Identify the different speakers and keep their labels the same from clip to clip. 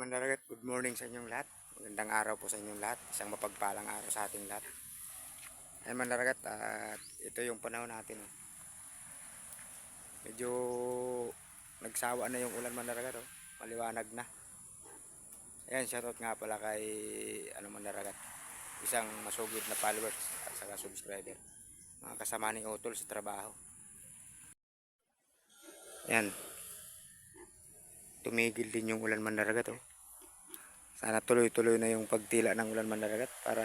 Speaker 1: Mandaragat, good morning sa inyong lahat. Magandang araw po sa inyong lahat. Isang mapagpalang araw sa ating lahat. Ay Mandaragat, at ito yung panahon natin. Medyo nagsawa na yung ulan Mandaragat. Maliwanag na. Ayan, shoutout nga pala kay Mandaragat. Isang masugid na followers at saka subscriber. Mga kasama ni Otol sa trabaho. Ayan. Tumigil din yung ulan Mandaragat. Sana tuloy-tuloy na yung pagtila ng ulan Mandaragat para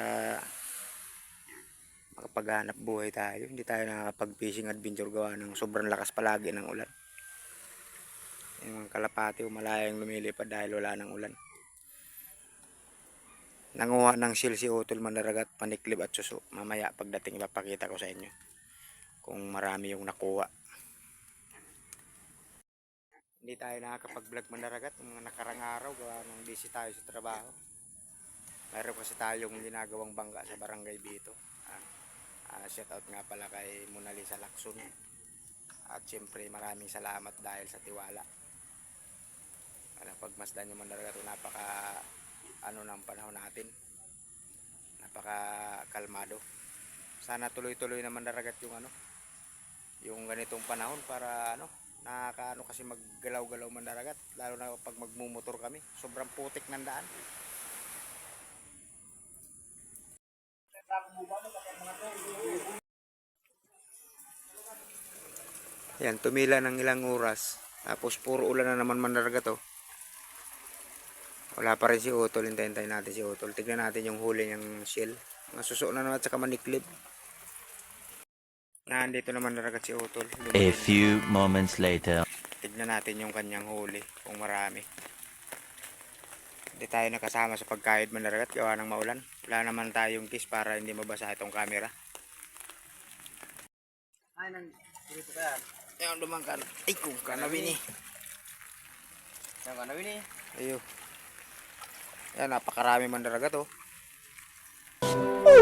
Speaker 1: makapaghanap buhay tayo. Hindi tayo nakakapag-fishing adventure gawa ng sobrang lakas palagi ng ulan. Yung mga kalapati malayang lumilipad dahil wala ng ulan. Nanguha ng seal si Otol Mandaragat, paniklib at suso. Mamaya pagdating ipapakita ko sa inyo kung marami yung nakuha. Hindi tayo nakakapag-vlog Mandaragat ng mga nakarang araw gawa ng busy tayo sa trabaho. Mayroon kasi tayong ginagawang bangga sa barangay Bito. Shoutout nga pala kay Mona Lisa Lacson. At siyempre maraming salamat dahil sa tiwala. Pagmasdan nyo Mandaragat, napaka ng panahon natin. Napaka kalmado. Sana tuloy-tuloy na Mandaragat yung ganitong panahon para nakakaano kasi maggalaw-galaw Mandaragat, lalo na pag magmumotor kami. Sobrang putik ng daan. Yan, tumila ng ilang oras. Tapos puro ulan na naman Mandaragat Wala pa rin si Otol. Hintayin natin si Otol. Tignan natin yung huli ng shell. Masuso na naman at saka maniklib. Nandito naman Mandaragat si Otol.
Speaker 2: A few moments later.
Speaker 1: Tignan natin yung kanyang huli kung marami. Hindi tayo nakasama sa pagkahid Mandaragat gawa ng maulan. Wala naman tayong kiss para hindi mabasa itong camera. Ay, dito ka yan. Ayan, lumangkan. Ay, kung kanawin eh. Ayan, kanawin eh. Ayun. Ayan, napakarami Mandaragat Oh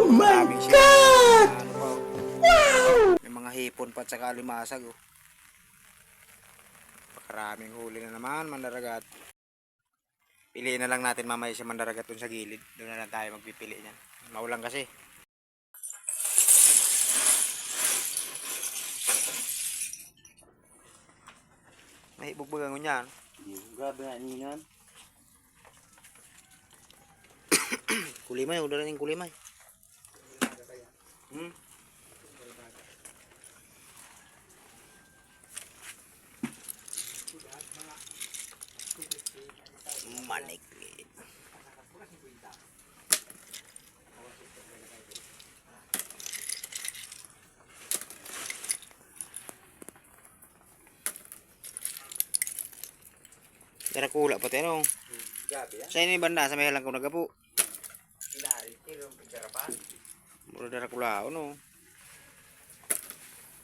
Speaker 1: my God! Wow! May mga hipon pa at saka limasag Napakaraming huli na naman Mandaragat. Piliin na lang natin mamaya sa Mandaragat dun sa gilid. Doon na lang tayo magpipili niyan. Maulan kasi. May bugbagan ko niyan.
Speaker 3: Grabe na niyan.
Speaker 1: Kulimay, udah na yung kulimay. Manikli. Tara kula pati Sa ini banda sa may halang ko nagapu.
Speaker 3: Ilari tiro bicara pa.
Speaker 1: Muro dara kula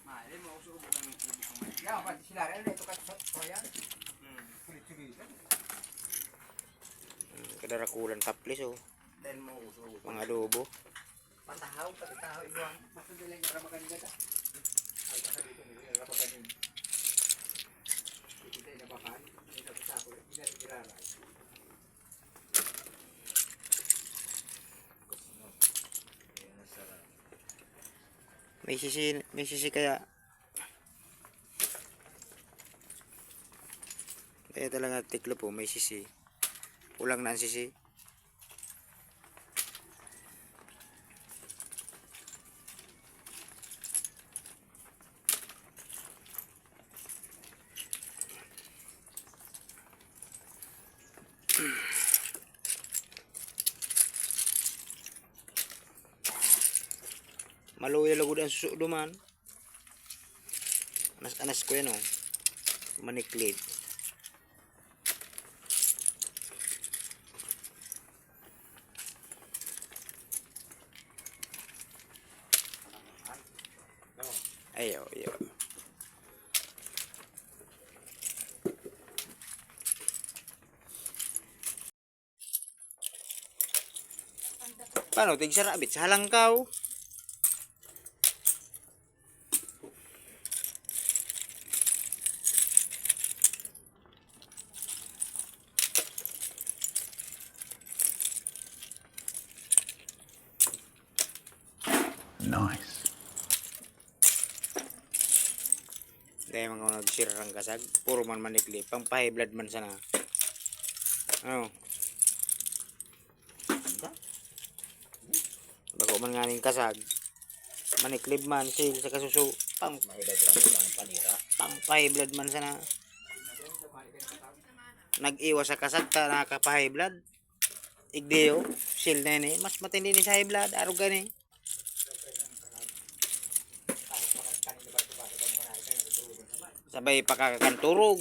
Speaker 3: Mali mo uso ko ng ibig. Ya, pa silari dito ka so yan.
Speaker 1: Kadara kulan taplis
Speaker 3: Then mo uso
Speaker 1: mga adobo.
Speaker 3: patahaw patahaw ibuang. Paso dili nga ramakan gata. Ay basta dito ni ramakan ni. Dito na bakan. Dito sa sapo. Ilari.
Speaker 1: May sisi kaya. Kaya talaga tiklo po, may sisi. Kulang na ang sisi. Maluya lagod ang suso duman. Anas-anas ko yan Maniklid. Ayo. Paano tigsarabit sa halangkaw?
Speaker 2: Nice.
Speaker 1: Dahil mga nagsirang kasag, puro man manikli, pang high blood man sana. Ano? Bago man nga ning kasag, maniklib man, sil sa kasuso, pang high blood man sana. Nag-iwas sa kasag, ta nakapa-high blood. Igdeo, sil na yun eh. Mas matindi ni sa high blood, araw gani. Sabay pakakakanturog.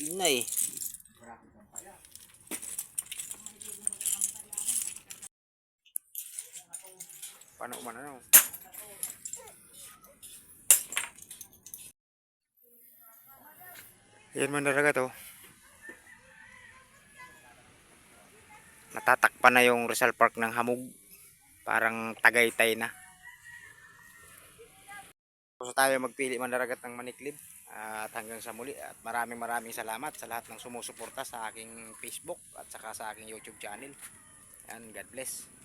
Speaker 1: Inay. Paano man ano? Yan man talaga to. Natatakpan na yung Rizal Park ng hamog. Parang Tagaytay na. So tayo magpili man daragat ng maniklib. At hanggang sa muli. At maraming salamat sa lahat ng sumusuporta sa aking Facebook at saka sa aking YouTube channel. And God bless.